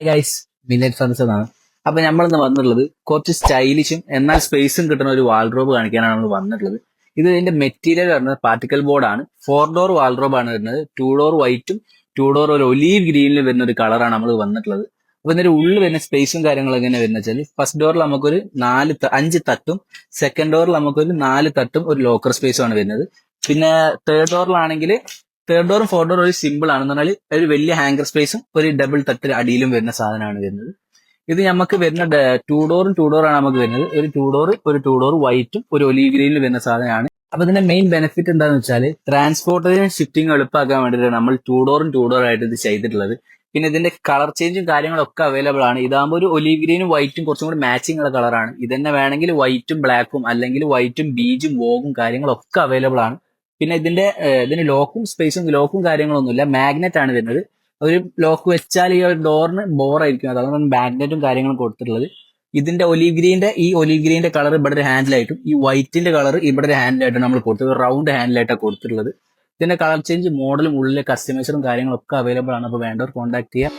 Guys, മിന്നറ്റ് furniture ആണ്. അപ്പൊ നമ്മളിന്ന് വന്നിട്ടുള്ളത് കുറച്ച് സ്റ്റൈലിഷും എന്നാൽ സ്പേസും കിട്ടുന്ന ഒരു വാൾഡ്രോബ് കാണിക്കാനാണ് നമ്മൾ വന്നിട്ടുള്ളത്. ഇതിന്റെ മെറ്റീരിയൽ വരുന്നത് പാർട്ടിക്കൽ ബോർഡ് ആണ്. 4 ഡോർ വാൾഡ്രോബ് ആണ് വരുന്നത്. 2 ഡോർ വൈറ്റും 2 ഡോർ ഒരു ഒലീവ് ഗ്രീനിൽ വരുന്ന ഒരു കളറാണ് നമ്മൾ വന്നിട്ടുള്ളത്. അപ്പൊ ഇതിന്റെ ഉള്ളിൽ വരുന്ന സ്പേസും കാര്യങ്ങളും എങ്ങനെ വരുന്ന വെച്ചാൽ ഫസ്റ്റ് ഡോറിൽ നമുക്കൊരു 5 തട്ടും, സെക്കൻഡ് ഡോറിൽ നമുക്കൊരു 4 തട്ടും ഒരു ലോക്കർ സ്പേസും ആണ് വരുന്നത്. പിന്നെ തേർഡ് ഡോറും 4 ഡോറും ഒരു സിമ്പിൾ ആണെന്ന് പറഞ്ഞാൽ ഒരു വലിയ ഹാങ്കർ സ്പേസും ഒരു ഡബിൾ തട്ട് അടിയിലും വരുന്ന സാധനമാണ് വരുന്നത്. ഇത് നമുക്ക് വരുന്ന 2 ഡോറും 2 ഡോറാണ് നമുക്ക് വരുന്നത്. ഒരു 2 ഡോർ വൈറ്റും ഒരു ഒലീവ് ഗ്രീനിൽ വരുന്ന സാധനമാണ്. അപ്പൊ ഇതിന്റെ മെയിൻ ബെനിഫിറ്റ് എന്താണെന്ന് വെച്ചാൽ ട്രാൻസ്പോർട്ടേഷൻ ഷിഫ്റ്റിംഗ് എളുപ്പമാക്കാൻ വേണ്ടിയിട്ടാണ് നമ്മൾ 2 ഡോറും 2 ഡോറും ആയിട്ട് ഇത് ചെയ്തിട്ടുള്ളത്. പിന്നെ ഇതിന്റെ കളർ ചേഞ്ചും കാര്യങ്ങളൊക്കെ അവൈലബിൾ ആണ്. ഇതാകുമ്പോൾ ഒരു ഒലീവ് ഗ്രീനും വൈറ്റും കുറച്ചും കൂടി മാച്ചിങ് ഉള്ള കളറാണ്. ഇതന്നെ വേണമെങ്കിൽ വൈറ്റും ബ്ലാക്കും അല്ലെങ്കിൽ വൈറ്റും ബീജും വോഗും കാര്യങ്ങളൊക്കെ അവൈലബിൾ ആണ്. പിന്നെ ഇതിന് ലോക്കും കാര്യങ്ങളൊന്നുമില്ല. മാഗ്നറ്റ് ആണ് വരുന്നത്. ഒരു ലോക്ക് വെച്ചാൽ ഈ ഒരു ഡോറിന് ബോറായിരിക്കും. അതാണ് മാഗ്നറ്റും കാര്യങ്ങളും കൊടുത്തിട്ടുള്ളത്. ഇതിന്റെ ഒലീവ് ഗ്രീന്റെ കളർ ഇവിടെ ഒരു ഹാൻഡിലായിട്ടും ഈ വൈറ്റിന്റെ കളർ ഇവിടെ ഒരു ഹാൻഡിലായിട്ടും നമ്മൾ കൊടുത്തത് റൗണ്ട് ഹാൻഡിലായിട്ടാണ് കൊടുത്തിട്ടുള്ളത്. ഇതിന്റെ കളർ ചേഞ്ച് മോഡലും ഉള്ളിലെ കസ്റ്റമൈസറും കാര്യങ്ങളൊക്കെ അവൈലബിൾ ആണ്. അപ്പോൾ വേണ്ടവർ കോൺടാക്ട് ചെയ്യാം.